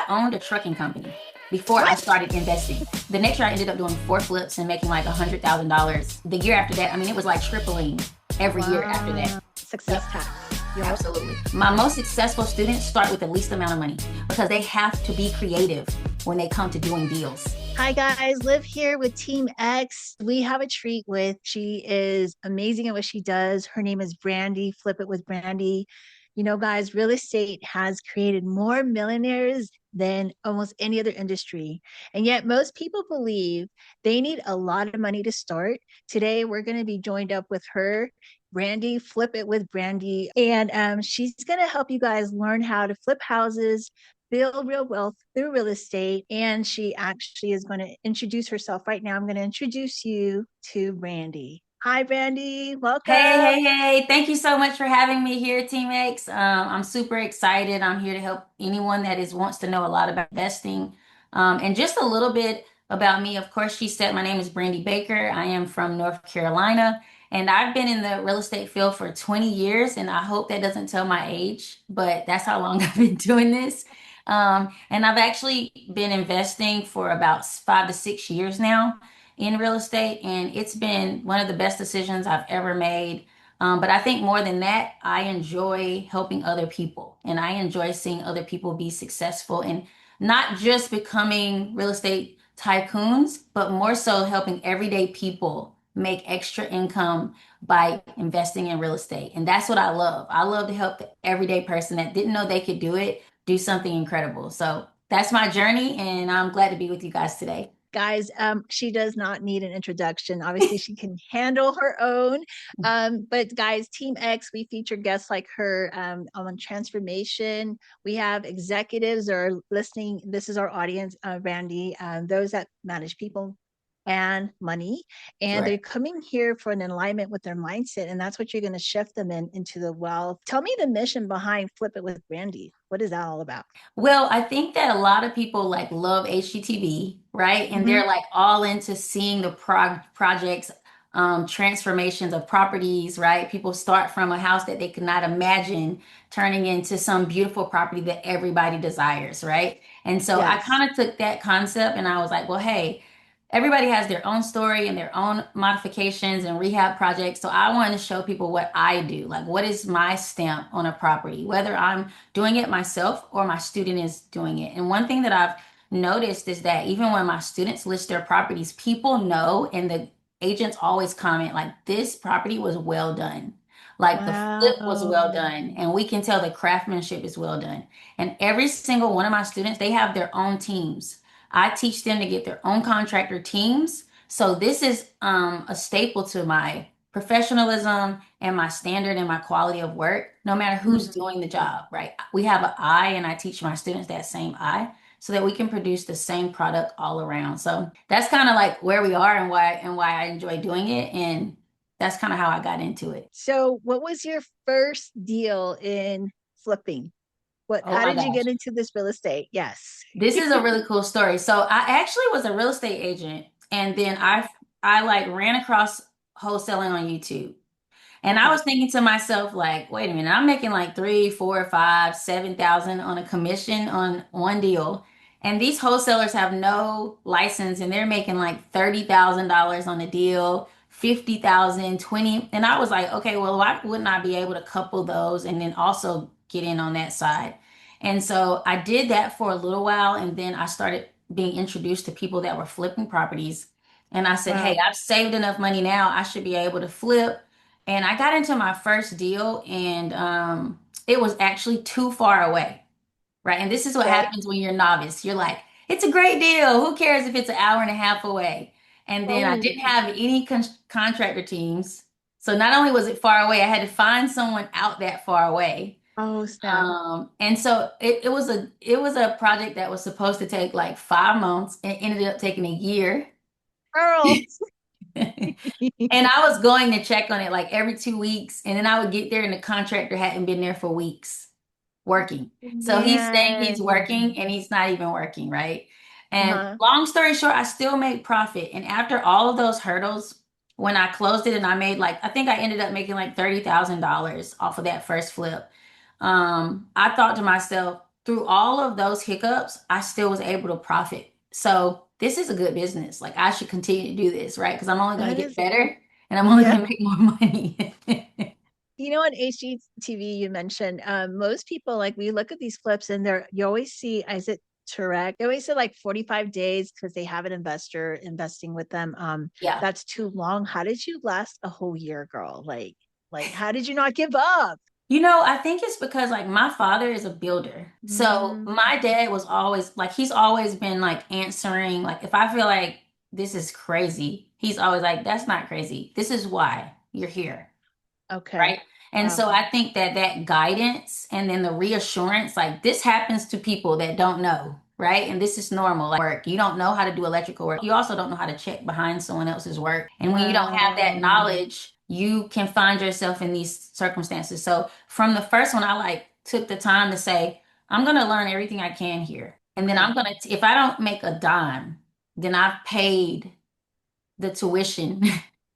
owned a trucking company before I What? started investing. The next year, I ended up doing 4 flips and making like $100,000. The year after that, I mean, it was like tripling every year after that. Wow. Yep, Success tax. Yep. absolutely. My most successful students start with the least amount of money because they have to be creative when they come to doing deals. Hi guys, Liv here with Team X. We have a treat with, she is amazing at what she does. Her name is Brandi, Flip It with Brandi. You know, guys, real estate has created more millionaires than almost any other industry. And yet most people believe they need a lot of money to start. Today, we're going to be joined up with her, Brandi, Flip It with Brandi. And she's going to help you guys learn how to flip houses, build real wealth through real estate. And she actually is going to introduce herself right now. I'm going to introduce you to Brandi. Hi, Brandi. Hey, Welcome. hey, hey. Thank you so much for having me here, Team X. I'm super excited. I'm here to help anyone that wants to know a lot about investing. And just a little bit about me. Of course, she said my name is Brandi Baker. I am from North Carolina, and I've been in the real estate field for 20 years, and I hope that doesn't tell my age, but that's how long I've been doing this. And I've actually been investing for about 5 to 6 years now in real estate, and it's been one of the best decisions I've ever made. But I think more than that, I enjoy helping other people, and I enjoy seeing other people be successful and not just becoming real estate tycoons, but more so helping everyday people make extra income by investing in real estate. And that's what I love. I love to help the everyday person that didn't know they could do it do something incredible. So that's my journey, and I'm glad to be with you guys today. Guys, she does not need an introduction. Obviously, she can handle her own. But guys, Team X, we feature guests like her on transformation. We have executives that are listening. This is our audience, Randy, those that manage people and money. And they're Right. coming here for an alignment with their mindset. And that's what you're going to shift them into the wealth. Tell me the mission behind Flip It with Randy. What is that all about? Well, I think that a lot of people like love HGTV, right? And Mm-hmm. they're like all into seeing the projects, transformations of properties, right? People start from a house that they could not imagine turning into some beautiful property that everybody desires, right? And so I Yes. kind of took that concept and I was like, well, hey, everybody has their own story and their own modifications and rehab projects. So I wanted to show people what I do, like what is my stamp on a property, whether I'm doing it myself or my student is doing it. And one thing that I've noticed is that even when my students list their properties, people know and the agents always comment like this property was well done. Like the flip was well Wow. done, and we can tell the craftsmanship is well done. And every single one of my students, they have their own teams. I teach them to get their own contractor teams. So this is a staple to my professionalism and my standard and my quality of work, no matter who's Mhm. doing the job, right? We have an eye, and I teach my students that same eye so that we can produce the same product all around. So that's kind of like where we are and why I enjoy doing it. And that's kind of how I got into it. So, what was your first deal in flipping? What? Oh How my did you gosh. get into this real estate? Yes. This is a really cool story. So I actually was a real estate agent, and then I like ran across wholesaling on YouTube. And I Okay. was thinking to myself, like, wait a minute, I'm making like three, four, five, 7,000 on a commission on one deal. And these wholesalers have no license and they're making like $30,000 on a deal, 50,000, 20. And I was like, okay, well, why wouldn't I be able to couple those and then also get in on that side? And so I did that for a little while. And then I started being introduced to people that were flipping properties. And I said, hey, Wow. I've saved enough money now. I should be able to flip. And I got into my first deal, and it was actually too far away, right? And this is what Okay. happens when you're a novice. You're like, it's a great deal. Who cares if it's an hour and a half away? And then I Oh. didn't have any contractor teams. So not only was it far away, I had to find someone out that far away. Oh, snap. And so it was a project that was supposed to take like 5 months and ended up taking a year. Girl. And I was going to check on it like every 2 weeks, and then I would get there, and the contractor hadn't been there for weeks working. So he's saying he's Man. working, and he's not even working, right? And Uh-huh. long story short, I still made profit. And after all of those hurdles, when I closed it, and I made like, I think I ended up making like $30,000 off of that first flip. I thought to myself, through all of those hiccups, I still was able to profit. So this is a good business. Like I should continue to do this, right? Because I'm only going That to get is, better and I'm only yeah. going to make more money. You know, on HGTV, you mentioned most people like we look at these flips and they're you always see is it correct? They always say like 45 days because they have an investor investing with them. Yeah. That's too long. How did you last a whole year, girl? Like how did you not give up? I think it's because like my father is a builder. So Mm, my dad was always like he's always been like answering like if I feel like this is crazy, he's always like that's not crazy. This is why you're here. okay. Right? And Wow. so I think that that guidance and then the reassurance, like this happens to people that don't know, right? And this is normal. Like work, you don't know how to do electrical work. You also don't know how to check behind someone else's work. And when you don't have that Wow. knowledge, you can find yourself in these circumstances. So from the first one, I like took the time to say, I'm going to learn everything I can here. And then Okay. I'm going to, if I don't make a dime, then I've paid the tuition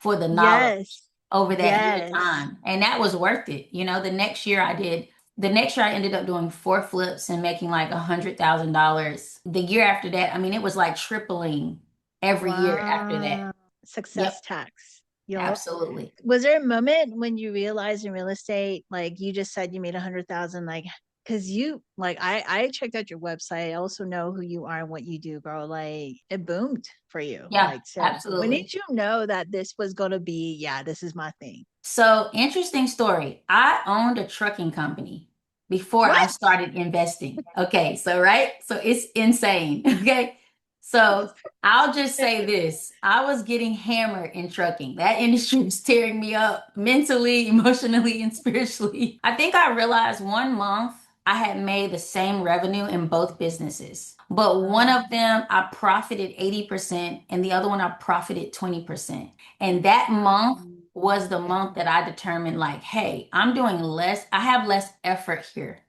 for the knowledge Yes. over that year of Yes. time. And that was worth it. The next year I ended up doing four flips and making like $100,000. The year after that, I mean, it was like tripling every year after that. Wow. Success Yep, tax. Yup. absolutely. Was there a moment when you realized in real estate, like you just said you made 100,000, like, cause you like I checked out your website. I also know who you are and what you do, girl. Like it boomed for you. Yeah, Like, so when absolutely. did you know that this was gonna be, yeah, this is my thing? So, interesting story. I owned a trucking company before I What? started investing. Okay, so right? So it's insane. Okay. So I'll just say this. I was getting hammered in trucking. That industry was tearing me up mentally, emotionally, and spiritually. I think I realized one month I had made the same revenue in both businesses. But one Wow. of them I profited 80% and the other one I profited 20%. And that month was the month that I determined, like, hey, I'm doing less, I have less effort here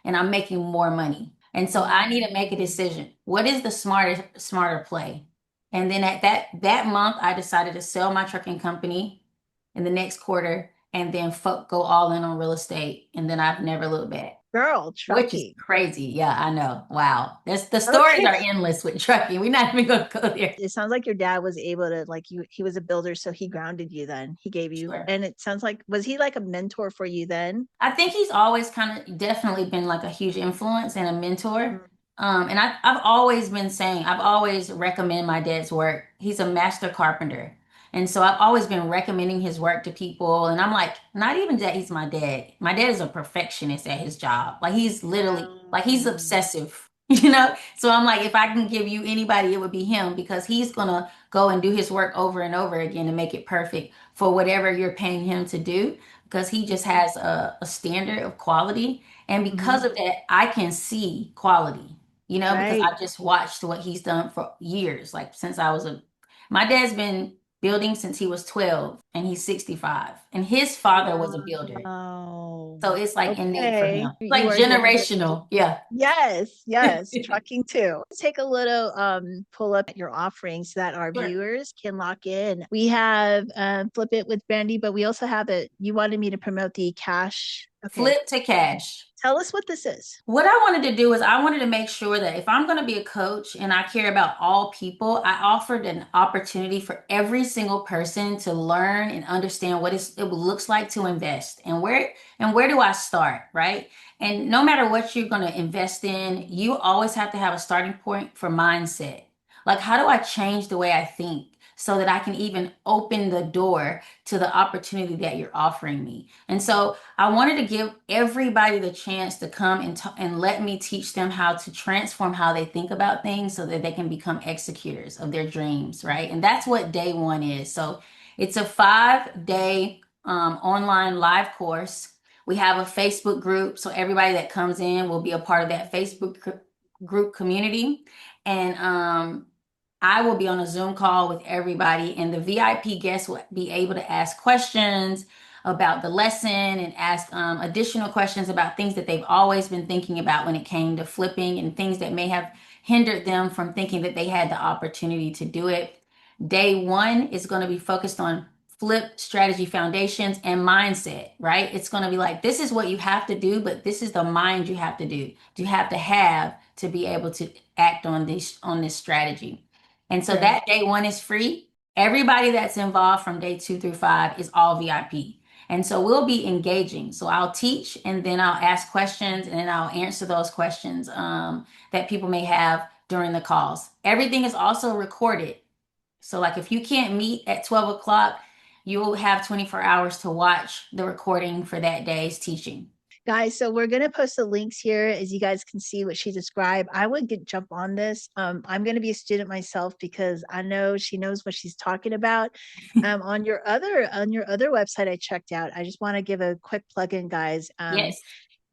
and I'm making more money. And so I need to make a Mm. decision. What is the smarter play? And then at that month, I decided to sell my trucking company in the next quarter and then go all in on real estate. And then I've never looked back, Girl, which is trucking. crazy. Yeah, I know. Wow. The stories Okay. are endless with trucking. We're not even going to go there. It sounds like your dad was able to like you he was a builder, so he grounded you then. He gave you Sure. and it sounds like was he like a mentor for you then? I think he's always kind of definitely been like a huge influence and a mentor. Mm. And I've always been saying, I've always recommend my dad's work. He's a master carpenter. And so I've always been recommending his work to people. And I'm like, not even that he's my dad. My dad is a perfectionist at his job. Like he's literally, like he's Um, obsessive, you know? So I'm like, if I can give you anybody, it would be him because he's gonna go and do his work over and over again and make it perfect for whatever you're paying him to do because he just has a standard of quality. And because mhm. of that, I can see quality, because Right. I just watched what he's done for years. Like my dad's been building since he was 12 and he's 65. And his father was a builder. Wow. So it's like innate for Okay. him. You Like are getting generational. Yeah. yes, yes, trucking too. Take a little pull up your offerings so that our Sure. viewers can lock in. We have flip it with Brandy, but we also have it. You wanted me to promote the cash. Okay. Flip to cash. Tell us what this is. What I wanted to do is I wanted to make sure that if I'm going to be a coach and I care about all people, I offered an opportunity for every single person to learn and understand what it looks like to invest and where do I start, right? And no matter what you're going to invest in, you always have to have a starting point for mindset. Like how do I change the way I think so that I can even open the door to the opportunity that you're offering me? And so I wanted to give everybody the chance to come and let me teach them how to transform how they think about things so that they can become executors of their dreams, right? And that's what day one is. So it's a 5-day online live course. We have a Facebook group, so everybody that comes in will be a part of that group community. And I will be on a Zoom call with everybody, and the VIP guests will be able to ask questions about the lesson and ask additional questions about things that they've always been thinking about when it came to flipping and things that may have hindered them from thinking that they had the opportunity to do it. Day one is going to be focused on flip strategy foundations and mindset, right? It's going to be like, this is what you have to do, but this is the mind you have to do. You have to be able to act on this strategy. And so Okay. that day one is free. Everybody that's involved from day 2 through 5 is all VIP. And so we'll be engaging. So I'll teach and then I'll ask questions and then I'll answer those questions that people may have during the calls. Everything is also recorded. So, like, if you can't meet at 12 o'clock, you will have 24 hours to watch the recording for that day's teaching. Guys, so we're going to post the links here as you guys can see what she described. I would jump on this. I'm going to be a student myself because I know she knows what she's talking about. On your other website I checked out, I just want to give a quick plug in, guys. Yes,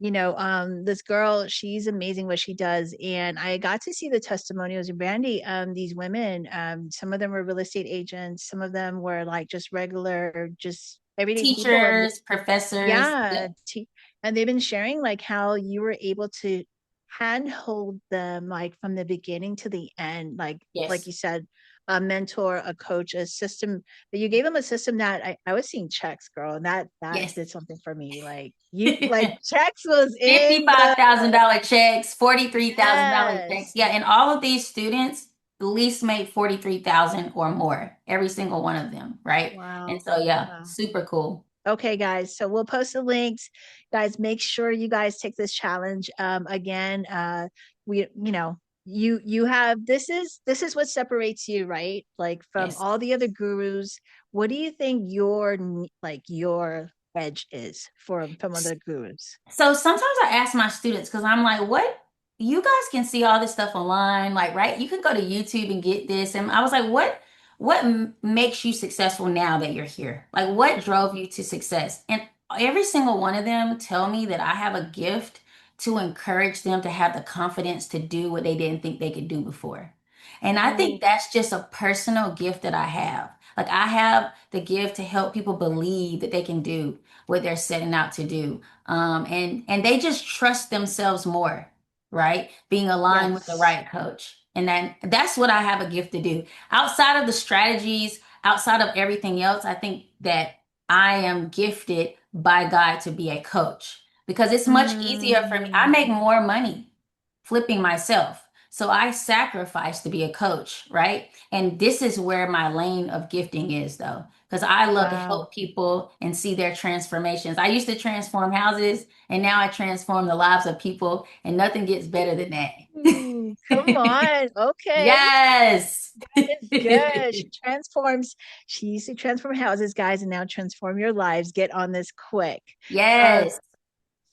This girl, she's amazing what she does. And I got to see the testimonials of Brandi. These women, some of them were real estate agents, some of them were like just regular, just everyday people. And teachers, professors. yeah, Yep. and they've been sharing like how you were able to handhold them like from the beginning to the end, like Yes, you said, a mentor, a coach, a system. But you gave them a system that I was seeing checks, girl, and that yes. did something for me. Like you, like checks was in the $55,000 checks, $43,000 checks. yes. Yeah, and all of these students at least made 43,000 or more, every single one of them, right? And Wow. so yeah, Wow. super cool. Okay, guys. So we'll post the links. Guys, make sure you guys take this challenge. Again, you have this is what separates you, right? Like from Yes. all the other gurus. What do you think your edge is from other gurus? So sometimes I ask my students because I'm like, what? You guys can see all this stuff online, like, right? You can go to YouTube and get this. And I was like, what makes you successful now that you're here? Like, what drove you to success? And every single one of them tell me that I have a gift to encourage them to have the confidence to do what they didn't think they could do before. And I think Oh, that's just a personal gift that I have. Like, I have the gift to help people believe that they can do what they're setting out to do, and they just trust themselves more, right? Being aligned with the yes. right coach, and then that's what I have a gift to do. Outside of the strategies, outside of everything else, I think that I am gifted by God to be a coach because it's much easier for me. I Mm, make more money flipping myself. So I sacrifice to be a coach, right? And this is where my lane of gifting is, though, because I love to wow. help people and see their transformations. I used to transform houses, and now I transform the lives of people, and nothing gets better than Ooh, come that. on. Okay. Yes. It's good. She used to transform houses, guys, and now transform your lives. Get on this quick. Um, Yes.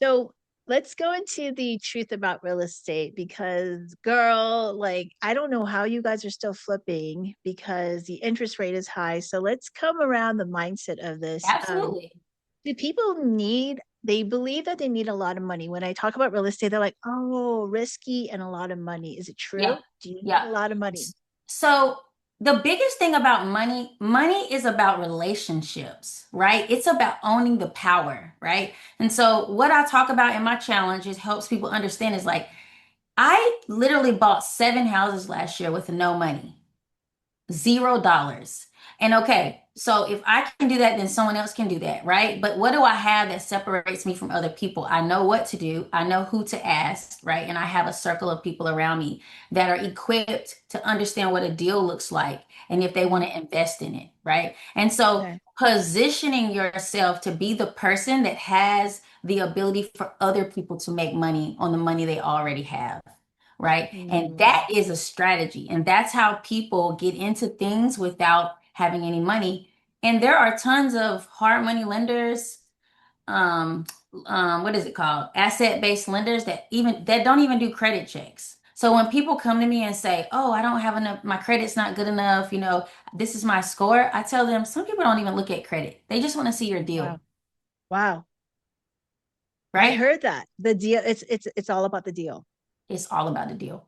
so let's go into the truth about real estate because, girl, like, I don't know how you guys are still flipping because the interest rate is high. So let's come around the mindset of this. Absolutely. Do people need, they believe that they need a lot of money. When I talk about real estate, they're like, oh, risky and a lot of money. Is it Yeah. true? Do you need Yeah. a lot of money? So the biggest thing about money, money is about relationships, right? It's about owning the power, right? And so what I talk about in my challenge is helps people understand is like I literally bought 7 houses last year with no money. $0. And okay, so if I can do that, then someone else can do that, right? But what do I have that separates me from other people? I know what to do, I know who to ask, right? And I have a circle of people around me that are equipped to understand what a deal looks like and if they want Mm, to invest in it, right? And so okay. positioning yourself to be the person that has the ability for other people to make money on the money they already have, right? And Mm, that is a strategy. And that's how people get into things without having any money. And there are tons of hard money lenders, um, what is it called? Asset-based lenders that don't even do credit checks. So when people come to me and say, "Oh, I don't have enough, my credit's not good enough, this is my score," I tell them some people don't even look at credit. They just want to see your wow. deal, Wow. I right? heard that. The deal, it's all about the deal. It's all about the deal.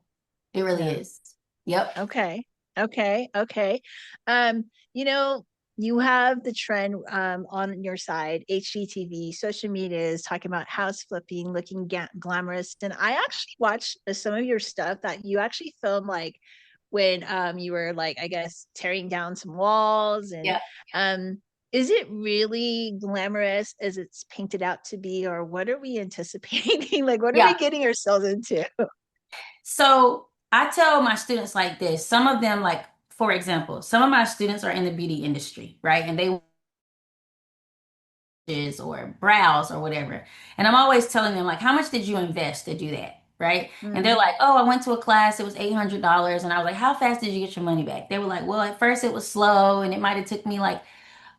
It really Yeah. is. Yep. Okay. Okay. Okay. Um, you know, you have the trend on your side, HGTV, social media is talking about house flipping, looking glamorous. And I actually watched some of your stuff that you actually filmed like when you were like, I guess, tearing down some walls and Yep. um is it really glamorous as it's painted out to be, or what are we anticipating? Like, what are we Yeah. getting ourselves into? So I tell my students like this. Some of them, like, for example, some of my students are in the beauty industry, right? And they or brows or whatever. And I'm always telling them, like, how much did you invest to do that? Right. And they're Mm, like, oh, I went to a class, it was $800. And I was like, how fast did you get your money back? They were like, well, at first it was slow and it might have took me like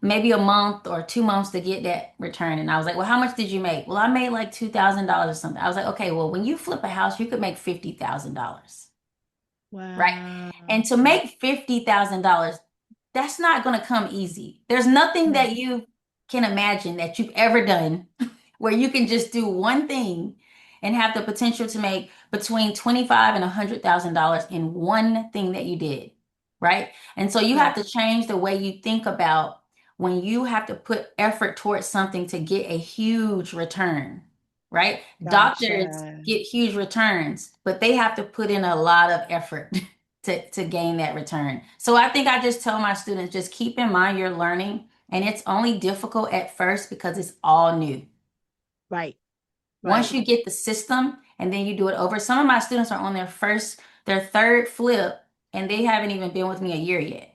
maybe a month or 2 months to get that return. And I was like, well, how much did you make? Well, I made like $2,000 or something. I was like, okay, well, when you flip a house, you could make $50,000. Right. wow. And to make $50,000, that's not going to come easy. There's nothing No. that you can imagine that you've ever done where you can just do one thing and have the potential to make between 25 and $100,000 in one thing that you did, right? And so you have Right. to change the way you think about when you have to put effort towards something to get a huge return, right? Doctors Gotcha. get huge returns, but they have to put in a lot of effort to gain that return. So I think I just tell my students, just keep in mind you're learning, and it's only difficult at first because it's all new. Right. Once Right. you get the system and then you do it over, some of my students are on their third flip, and they haven't even been with me a year yet.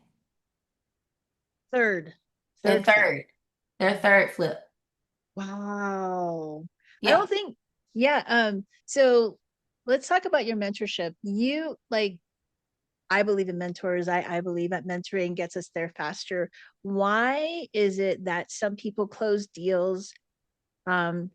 Third. Their Third flip. third, their third flip. Wow. I Yeah. don't think, yeah. So let's talk about your mentorship. You like, I believe in mentors. I believe that mentoring gets us there faster. Why is it that some people close deals? Um,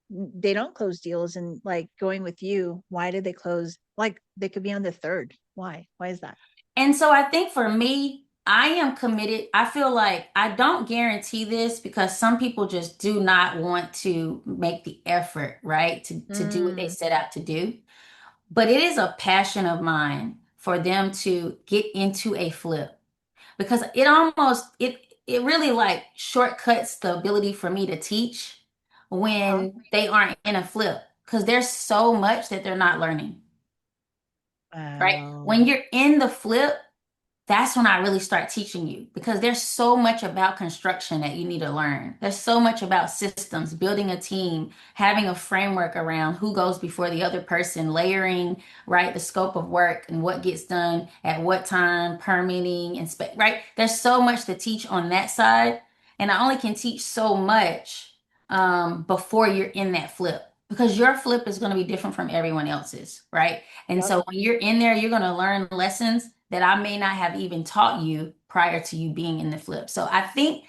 they don't close deals, and like going with you, why did they close? Like they could be on the third. Why? Why is that? And so I think for me, I am committed. I feel like I don't guarantee this because some people just do not want to make the effort, right? To do what they Mm, set out to do. But it is a passion of mine for them to get into a flip because it really like shortcuts the ability for me to teach huh? when they aren't in a flip because there's so much that they're not learning, right? Wow. When you're in the flip, that's when I really start teaching you because there's so much about construction that you need to learn. There's so much about systems, building a team, having a framework around who goes before the other person, layering, right, the scope of work and what gets done at what time, permitting, inspect, right? There's so much to teach on that side. And I only can teach so much before you're in that flip because your flip is going to be different from everyone else's, right? And Yep. so when you're in there, you're going to learn lessons that I may not have even taught you prior to you being in the flip. So I think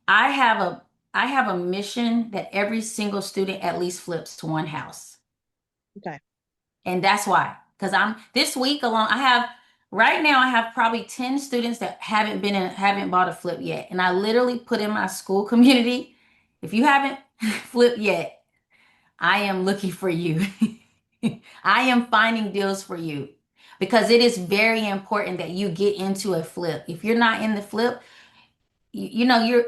I have a I have a mission that every single student at least flips to one house. Okay. And that's why. Because I'm this week alone, I have right now I have probably 10 students that haven't bought a flip yet. And I literally put in my school community, if you haven't flipped yet, I am looking for you. I am finding deals for you because it is very important that you get into a flip. If you're not in the flip, you know,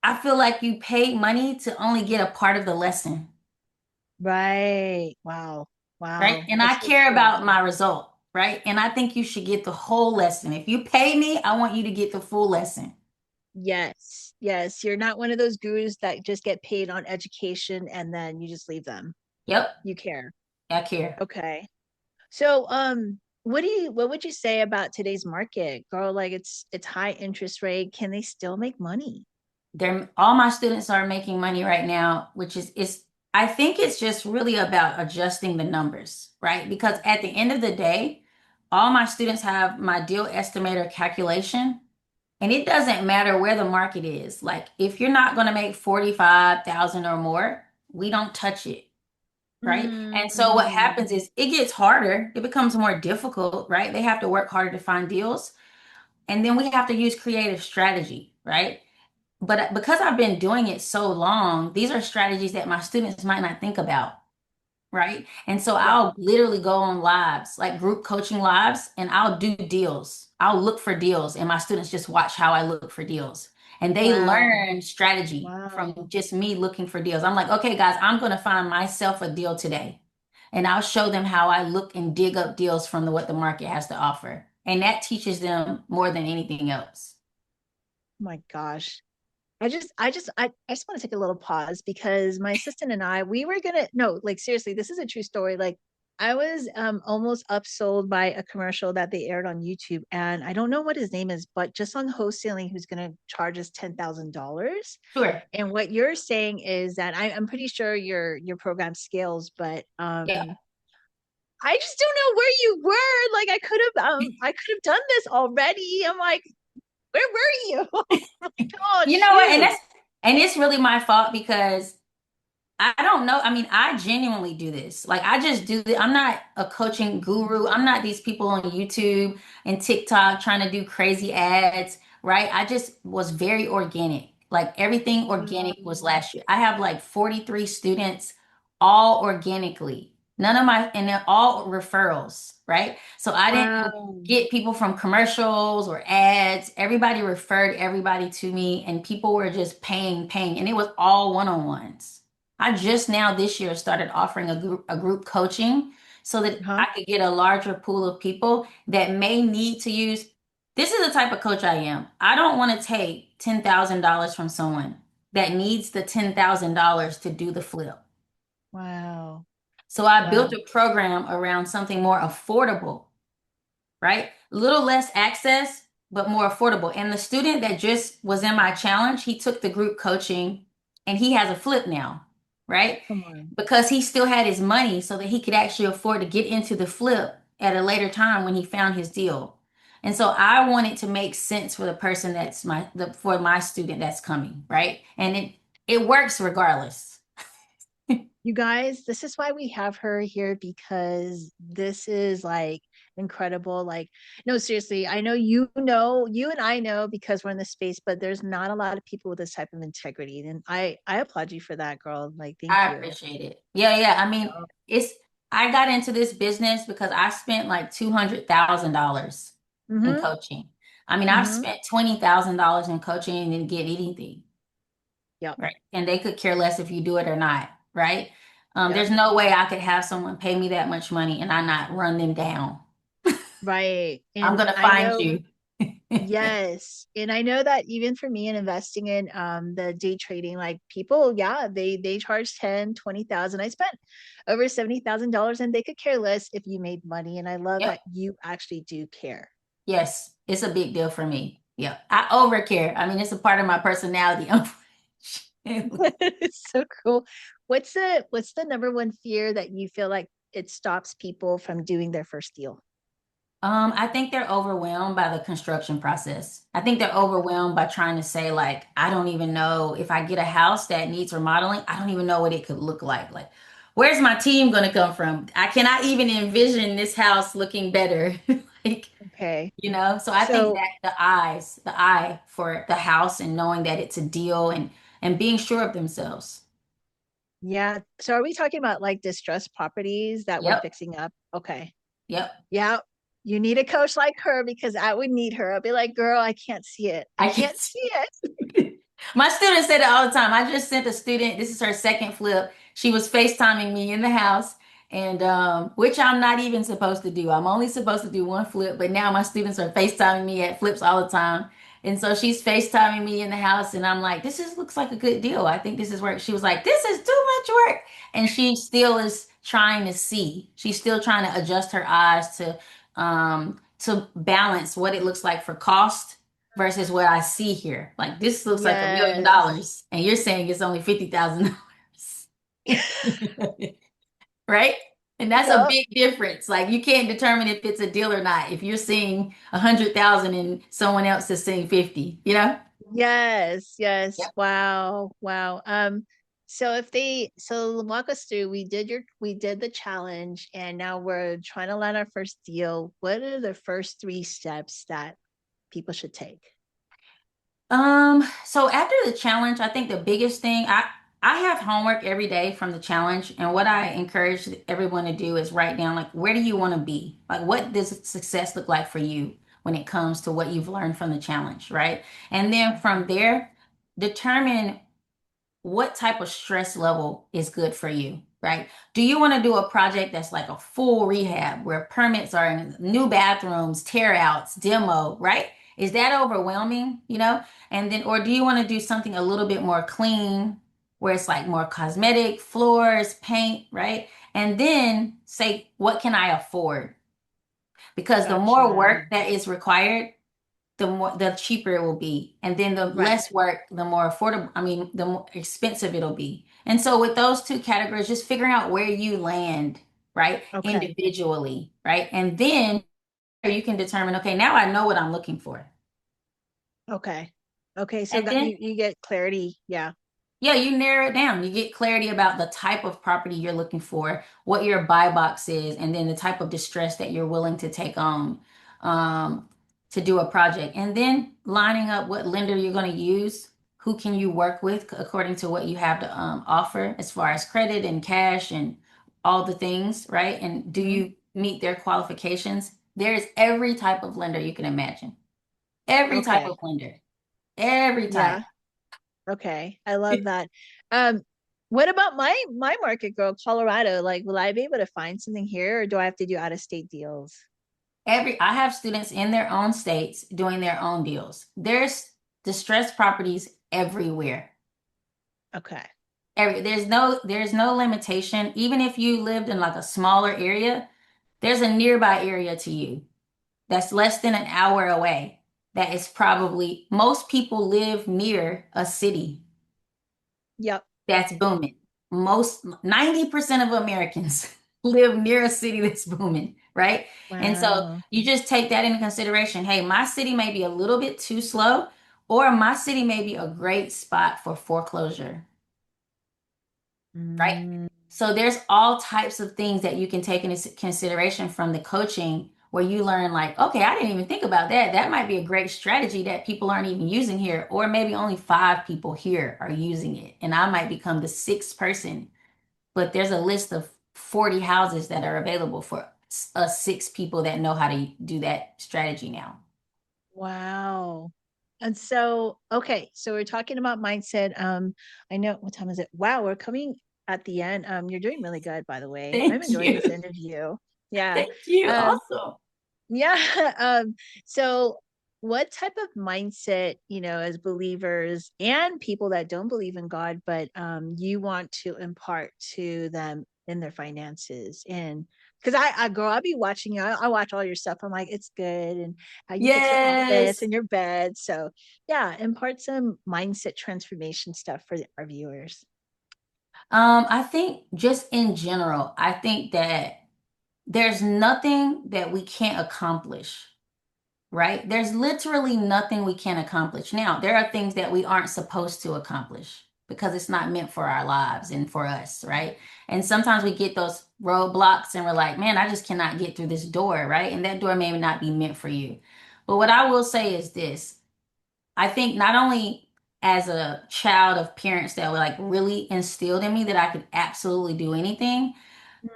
I feel like you paid money to only get a part of the lesson, Right. Wow. right? Wow. And I That's so care true. about my result, right? And I think you should get the whole lesson. If you pay me, I want you to get the full lesson. Yes. Yes. You're not one of those gurus that just get paid on education and then you just leave them. Yep, You care. I care. Okay. So, what would you say about today's market? Girl, like it's high interest rate. Can they still make money? They're all my students are making money right now, which is I think it's just really about adjusting the numbers, right? Because at the end of the day, all my students have my deal estimator calculation, and it doesn't matter where the market is. Like if you're not going to make 45,000 or more, we don't touch it, right? And so what Mm, happens is it gets harder, it becomes more difficult, right? They have to work harder to find deals, and then we have to use creative strategy, right? But because I've been doing it so long, these are strategies that my students might not think about, right? And so yeah. I'll literally go on lives, like group coaching lives, and I'll do deals. I'll look for deals, and my students just watch how I look for deals. And they Wow. learn strategy from Wow. just me looking for deals. I'm like, okay, guys, I'm going to find myself a deal today. And I'll show them how I look and dig up deals from what the market has to offer. And that teaches them more than anything else. Oh my gosh. I just want to take a little pause because my assistant and I, we were gonna, no, like seriously, this is a true story. Like I was almost upsold by a commercial that they aired on YouTube, and I don't know what his name is, but just on wholesaling, who's gonna charge us $10,000. Sure. And what you're saying is that I'm pretty sure your program scales, but Yeah. I just don't know where you were. Like I could have done this already. I'm like, where were you? Like, oh You know what? And shoot. it's really my fault because I don't know. I mean, I genuinely do this. Like, I just do this. I'm not a coaching guru. I'm not these people on YouTube and TikTok trying to do crazy ads, right? I just was very organic. Like, everything organic was Um, last year. I have like 43 students, all organically. None of my, and they're all referrals, right? So I didn't wow. get people from commercials or ads. Everybody referred everybody to me, and people were just paying, and it was all one-on-ones. I just now this year started offering a group coaching so that Huh? I could get a larger pool of people that may need to use. This is the type of coach I am. I don't want to take $10,000 from someone that needs the $10,000 to do the flip. Wow. So I built Wow. a program around something more affordable, right? A little less access, but more affordable. And the student that just was in my challenge, he took the group coaching and he has a flip now, right? Come on. Because he still had his money so that he could actually afford to get into the flip at a later time when he found his deal. And so I wanted to make sense for the person that's for my student that's coming, right? And it works regardless. You guys, this is why we have her here because this is like incredible. Like, no, seriously, I know you and I know because we're in the space, but there's not a lot of people with this type of integrity. And I applaud you for that, girl. Like, thank I you. appreciate it. Yeah, yeah. I mean, I got into this business because I spent like $200,000 in Mm-hmm. coaching. I mean, I've Mm-hmm. spent $20,000 in coaching and didn't get anything, Yep. right? And they could care less if you do it or not, right? Yep. There's no way I could have someone pay me that much money and I not run them down. Right. I'm And gonna I find know, you. yes. And I know that even for me in investing in the day trading, like people, yeah, they charge 10, 20,000. I spent over $70,000 and they could care less if you made money. And I love Yep. that you actually do care. Yes, it's a big deal for me. Yeah. I overcare. I mean, it's a part of my personality, unfortunately. It's so cool. What's the number one fear that you feel like it stops people from doing their first deal? I think they're overwhelmed by the construction process. I think they're overwhelmed by trying to say, like, I don't even know if I get a house that needs remodeling, I don't even know what it could look like. Like, where's my team going to come from? I cannot even envision this house looking better. Like, Okay. so I think So that the eye for the house and knowing that it's a deal and being sure of themselves. yeah. So are we talking about like distressed properties that we're Yep. fixing up? Okay. Yep. Yeah, you need a coach like her because I would need her. I'll be like, girl, I can't see it. I I can't guess. see it. My students say that all the time. I just sent a student, this is her second flip. She was FaceTiming me in the house, and which I'm not even supposed to do. I'm only supposed to do one flip, but now my students are FaceTiming me at flips all the time. And so she's FaceTiming me in the house, and I'm like, looks like a good deal. I think this is work. She was like, this is too much work. And she still is trying to see. She's still trying to adjust her eyes to balance what it looks like for cost versus what I see here. Like this looks like $1 million, Yes. and you're saying it's only $50,000, right? And that's a Yup. big difference. Like you can't determine if it's a deal or not if you're seeing 100,000 and someone else is seeing 50. You know? Yes. Yes. Yep. Wow. Wow. So if they so walk us through, we did the challenge and now we're trying to land our first deal. What are the first three steps that people should take? So after the challenge, I think the biggest thing I have homework every day from the challenge, and what I encourage everyone to do is write down like where do you want to be? Like what does success look like for you when it comes to what you've learned from the challenge, right? And then from there, determine what type of stress level is good for you, right? Do you want to do a project that's like a full rehab where permits are in new bathrooms, tear outs, demo, right? Is that overwhelming, you know? And then, or do you want to do something a little bit more clean, where it's like more cosmetic, floors, paint, right? And then say, what can I afford? Because the more Gotcha. work that is required, the cheaper it will be. And then the Right. less work, the more affordable, I mean, the more expensive it'll be. And so with those two categories, just figuring out where you land, right? Okay. Individually, right? And then you can determine, okay, now I know what I'm looking for. Okay. Okay. So And then you get clarity. Yeah. yeah, you narrow it down. You get clarity about the type of property you're looking for, what your buy box is, and then the type of distress that you're willing to take on um, to do a project. And then lining up what lender you're going to use, who can you work with according to what you have to offer as far as credit and cash and all the things, right? And do Mhm. you meet their qualifications? There's every type of lender you can imagine. Every type Okay. of lender. Every type. Yeah. Okay. I love that. Um, what about my market, girl, Colorado? Like, will I be able to find something here, or do I have to do out of state deals? I have students in their own states doing their own deals. There's distressed properties everywhere. Okay. There's no limitation. Even if you lived in like a smaller area, there's a nearby area to you that's less than an hour away. That is probably most people live near a city Yep. that's booming. Most 90% of Americans live near a city that's booming, right? And so Wow. you just take that into consideration. Hey, my city may be a little bit too slow, or my city may be a great spot for foreclosure, right? Mm, So there's all types of things that you can take into consideration from the coaching where you learn like, okay, I didn't even think about that. That might be a great strategy that people aren't even using here, or maybe only five people here are using it, and I might become the sixth person. But there's a list of 40 houses that are available for us six people that know how to do that strategy now. wow. And so, okay, so we're talking about mindset. I know what time is it? Wow, we're coming at the end. You're doing really good, by the way. I'm Thank enjoying this you. interview. Yeah. Thank you. Um, Awesome. Yeah. So what type of mindset, as believers and people that don't believe in God, but you want to impart to them in their finances? And because I girl, I'll be watching you. I watch all your stuff. I'm like, it's good, and how you fix your office Yes. and your bed. So yeah, impart some mindset transformation stuff for our viewers. I think just in general, I think that there's nothing that we can't accomplish, right? There's literally nothing we can't accomplish. Now, there are things that we aren't supposed to accomplish because it's not meant for our lives and for us, right? And sometimes we get those roadblocks and we're like, man, I just cannot get through this door, right? And that door may not be meant for you. But what I will say is this. I think not only as a child of parents that were like really instilled in me that I could absolutely do anything,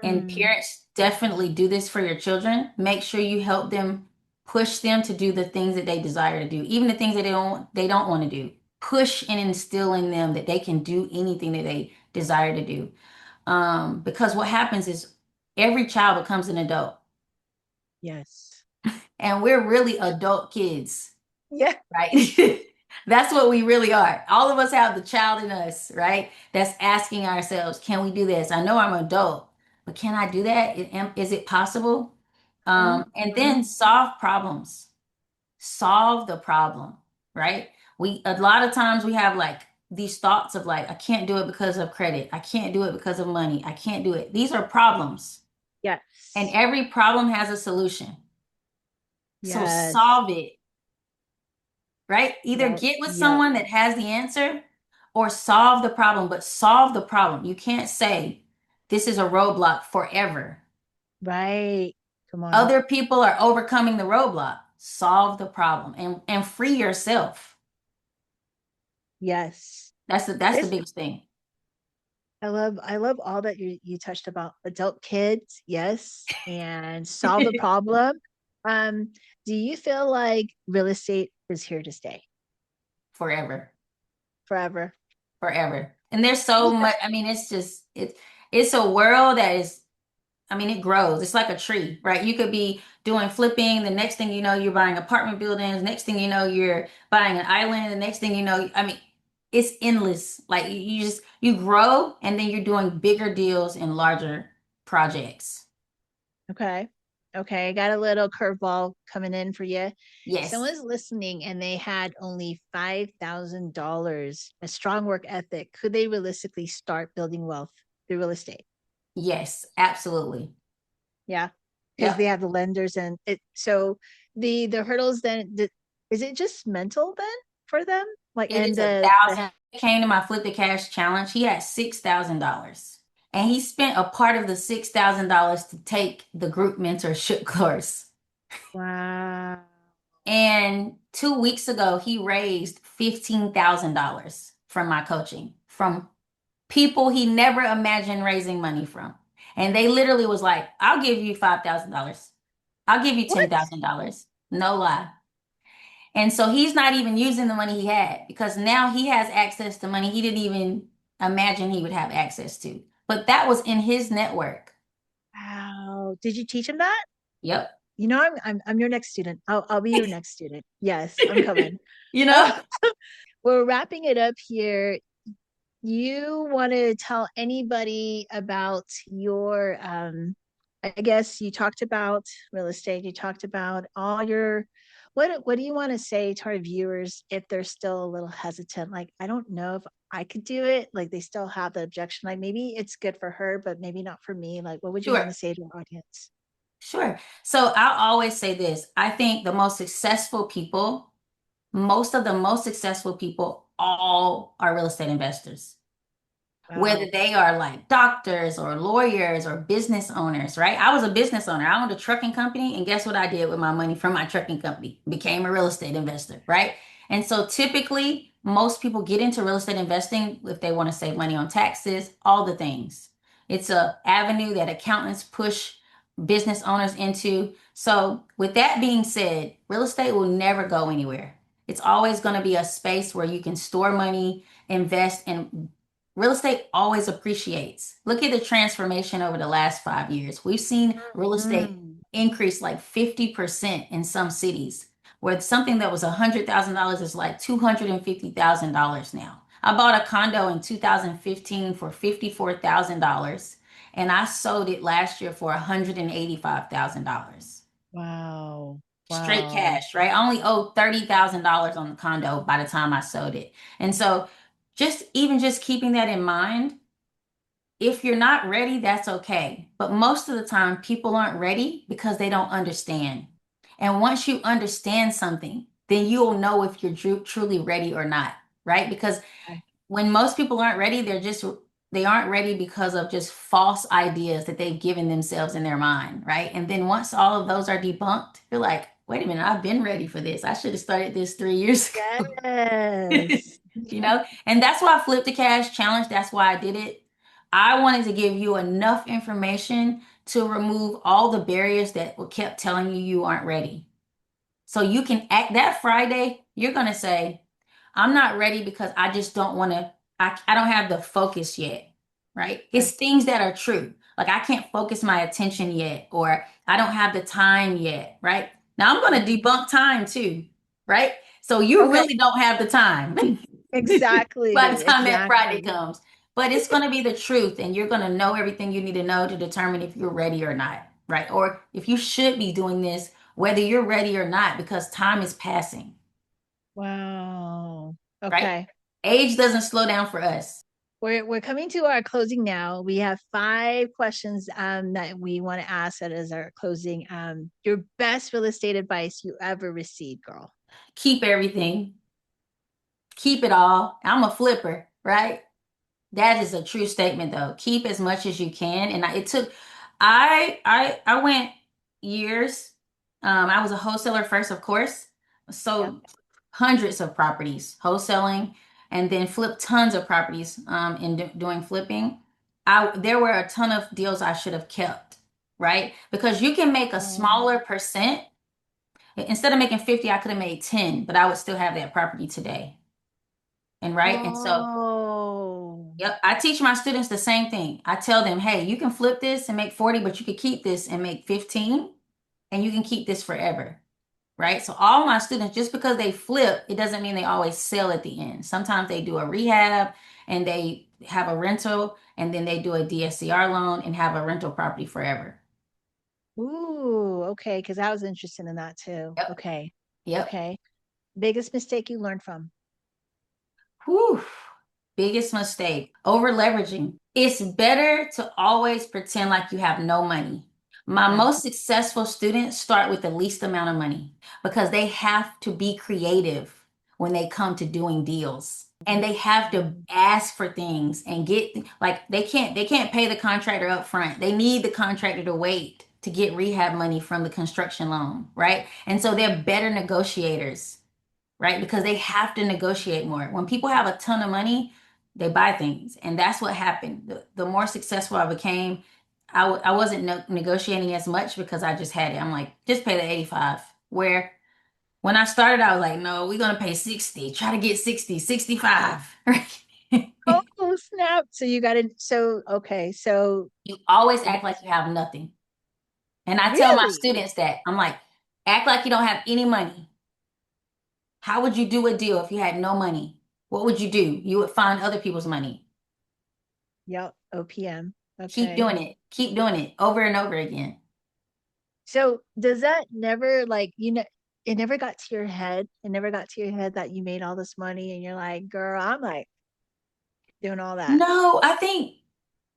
and Hmm. parents definitely do this for your children. Make sure you help them, push them to do the things that they desire to do, even the things that they don't want to do. Push and instill in them that they can do anything that they desire to do. Because what happens is every child becomes an adult, Yes. and we're really adult kids, Yeah. right? That's what we really are. All of us have the child in us, right? That's asking ourselves, can we do this? I know I'm an adult, but can I do that? Is it possible? And Mhm. then solve problems. Solve the problem, right? We a lot of times we have like these thoughts of like, I can't do it because of credit. I can't do it because of money. I can't do it. These are problems, and Yes. every problem has a solution. So Yes. solve it, right? Either Yep. get with Yep. someone that has the answer or solve the problem, but solve the problem. You can't say this is a roadblock forever. Right. Come on. Other people are overcoming the roadblock. Solve the problem and free yourself. Yes. That's the There's biggest thing. I love all that you touched about adult kids, yes, and solve the problem. Um, do you feel like real estate is here to stay Forever. forever? Forever. And there's so Okay. much, I mean, it's just it's a world that is I mean, it grows. It's like a tree, right? You could be doing flipping. The next thing you know, you're buying apartment buildings. Next thing you know, you're buying an island. The next thing you know, I mean, it's endless. Like you just, you grow and then you're doing bigger deals and larger projects. Okay. Okay. I got a little curveball coming in for you. Yes. Someone's listening and they had only $5,000, a strong work ethic. Could they realistically start building wealth through real estate? Yes, absolutely. Yeah. Because they Yep. have the lenders and it. So the hurdles then, is it just mental then for them? Like, It and is a the thousand. He came to my Flip the Cash challenge. He had $6,000. And he spent a part of the $6,000 to take the group mentorship course. wow. And 2 weeks ago, he raised $15,000 from my coaching, from people he never imagined raising money from. And they literally was like, I'll give you $5,000. I'll give you What? $10,000. No lie. And so he's not even using the money he had because now he has access to money he didn't even imagine he would have access to. But that was in his network. Wow. Did you teach him that? Yep. You know, I'm your next student. I'll be your next student. Yes, I'm coming. You know? We're wrapping it up here. You want to tell anybody about your I guess you talked about real estate, you talked about all your what do you want to say to our viewers if they're still a little hesitant? Like, I don't know if I could do it. Like they still have the objection. Like maybe it's good for her, but maybe not for me. Like, what would you want Sure. to say to our audience? Sure. So I'll always say this. I think the most successful people, most of the most successful people, all are real estate investors. Whether Wow. they are like doctors or lawyers or business owners, right? I was a business owner. I owned a trucking company, and guess what I did with my money from my trucking company? Became a real estate investor, right? And so typically, most people get into real estate investing if they want to save money on taxes, all the things. It's a avenue that accountants push business owners into. So, with that being said, real estate will never go anywhere. It's always going to be a space where you can store money, invest, and real estate always appreciates. Look at the transformation over the last 5 years. We've seen real estate Mm. increase like 50% in some cities, where something that was $100,000 is like $250,000 now. I bought a condo in 2015 for $54,000 and I sold it last year for $185,000. Wow. Straight Wow. cash, right? I only owed $30,000 on the condo by the time I sold it. And so just keeping that in mind, if you're not ready, that's okay. But most of the time, people aren't ready because they don't understand. And once you understand something, then you'll know if you're truly ready or not, right? Because Okay. when most people aren't ready, they aren't ready because of just false ideas that they've given themselves in their mind, right? And then once all of those are debunked, you're like, wait a minute, I've been ready for this. I should have started this 3 years ago. Yes. You know? And that's why I flipped the cash challenge. That's why I did it. I wanted to give you enough information to remove all the barriers that were kept telling you you aren't ready. So you can act that Friday, you're going to say, I'm not ready because I just don't want to, I don't have the focus yet, right? Okay. It's things that are true. Like I can't focus my attention yet, or I don't have the time yet, right? Now I'm going to debunk time too, right? So you Okay. really don't have the time by the Exactly. time that Friday Exactly. comes. But it's going to be the truth, and you're going to know everything you need to know to determine if you're ready or not, right? Or if you should be doing this, whether you're ready or not, because time is passing, Wow. right? Okay. Age doesn't slow down for us. We're coming to our closing now. We have 5 questions that we want to ask that is our closing. Your best real estate advice you ever received, girl. Keep everything, keep it all. I'm a flipper, right? That is a true statement though. Keep as much as you can. And it took I went years. I was a wholesaler first, of course. Yeah. So hundreds of properties wholesaling and then flipped tons of properties in doing flipping. I there were a ton of deals I should have kept, right? Because you can make a Oh. smaller percent. Instead of making 50, I could have made 10, but I would still have that property today. And right? And so Oh. Yep. I teach my students the same thing. I tell them, hey, you can flip this and make 40, but you could keep this and make 15, and you can keep this forever. Right? So all my students, just because they flip, it doesn't mean they always sell at the end. Sometimes they do a rehab and they have a rental, and then they do a DSCR loan and have a rental property forever. Ooh, okay, because I was interested in that too. Yep. Okay. Yep. Okay. Biggest mistake you learned from? Whew. Biggest mistake, over leveraging. It's better to always pretend like you have no money. My Yeah. most successful students start with the least amount of money because they have to be creative when they come to doing deals. And they have to Mhm. ask for things and get, like, they can't pay the contractor up front. They need the contractor to wait to get rehab money from the construction loan, right? And so they're better negotiators, right? Because they have to negotiate more. When people have a ton of money, they buy things. And that's what happened. The more successful I became, I wasn't negotiating as much because I just had it. I'm like, just pay the 85. Where when I started, I was like, no, we're going to pay 60. Try to get 60, 65. Right? Oh, snap. So you got it. So, okay. So, You always act like you have nothing. And I tell my really? students that I'm like, act like you don't have any money. How would you do a deal if you had no money? What would you do? You would find other people's money. Yep. OPM. Keep Okay. doing it. Keep doing it over and over again. So, does that never, like, it never got to your head? It never got to your head that you made all this money and you're like, girl, I'm like doing all that. No, I think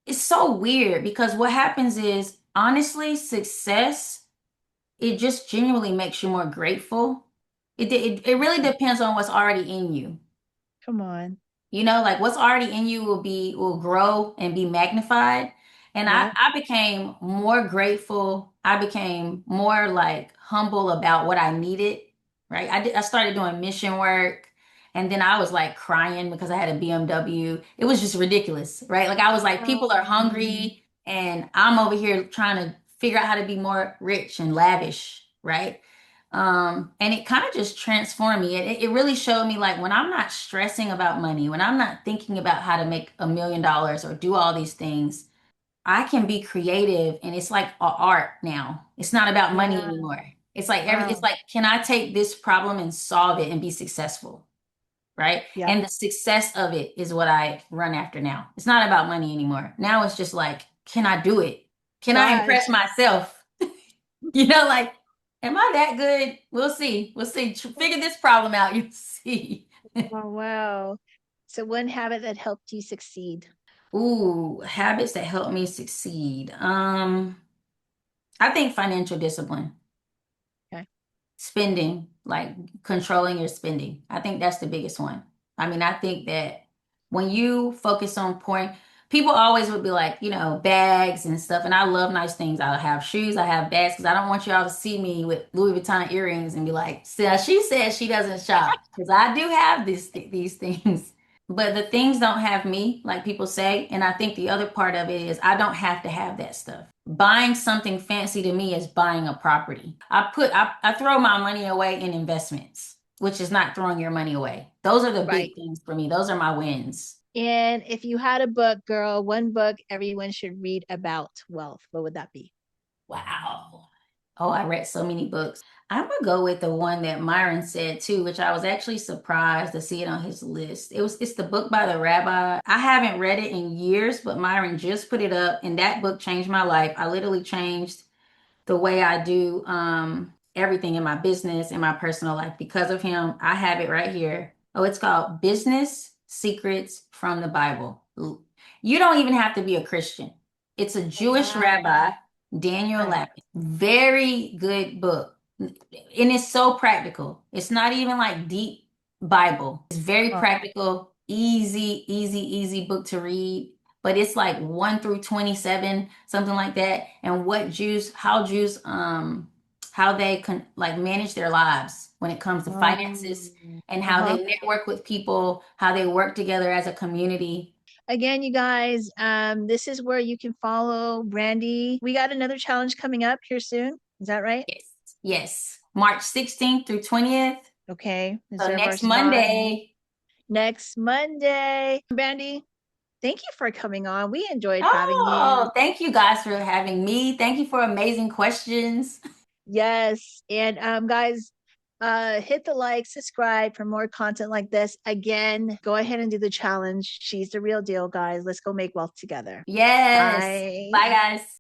it's so weird because what happens is, honestly, success, it just genuinely makes you more grateful. It really Okay. depends on what's already in you. Come on. You know, like what's already in you will grow and be magnified. And I, Yep. I became more grateful. I became more like humble about what I needed, right? I started doing mission work, and then I was like crying because I had a BMW. It was just ridiculous, right? Like I was like, people are Um, hungry and I'm over here trying to figure out how to be more rich and lavish, right? And it kind of just transformed me. It really showed me like when I'm not stressing about money, when I'm not thinking about how to make $1 million or do all these things, I can be creative and it's like a art now. It's not about money yeah. anymore. It's Wow. like, can I take this problem and solve it and be successful? Right? Yep. And the success of it is what I run after now. It's not about money anymore. Now it's just like, can I do it? Can I Gosh. impress myself? You know, like, am I that good? We'll see. We'll see. Figure this problem out. You see. Oh, wow. So one habit that helped you succeed. Ooh, habits that help me succeed. I think financial discipline, Okay. spending, like controlling your spending. I think that's the biggest one. I mean, I think that when you focus on point, people always would be like, bags and stuff. And I love nice things. I have shoes, I have bags because I don't want y'all to see me with Louis Vuitton earrings and be like, "See, she says she doesn't shop." Because I do have these things. But the things don't have me, like people say. And I think the other part of it is I don't have to have that stuff. Buying something fancy to me is buying a property. I throw my money away in investments, which is not throwing your money away. Those are the Right. big things for me. Those are my wins. And if you had a book, girl, one book everyone should read about wealth, what would that be? Wow. Oh, I read so many books. I'm gonna go with the one that Myron said too, which I was actually surprised to see it on his list. It's the book by the rabbi. I haven't read it in years, but Myron just put it up, and that book changed my life. I literally changed the way I do everything in my business and my personal life because of him. I have it right here. Oh, it's called Business Secrets from the Bible. You don't even have to be a Christian. It's a Oh, Jewish wow. rabbi, Daniel Okay. Lapin. Very good book. And it's so practical. It's not even like deep Bible. It's very Oh, practical, easy book to read, but it's like 1 through 27, something like that. And how they can like manage their lives when it comes to finances and how uh-huh. they network with people, how they work together as a community. Again, you guys, this is where you can follow Brandy. We got another challenge coming up here soon. Is that right? Yes. Yes. March 16th through 20th. Okay. So Reserve our next spot Monday. next Monday. Brandy, Thank you for coming on. We enjoyed having you. Oh, thank you guys for having me. Thank you for amazing questions. Yes. And guys, hit the like, subscribe for more content like this. Again, go ahead and do the challenge. She's the real deal, guys. Let's go make wealth together. Yes. Bye. Bye, guys.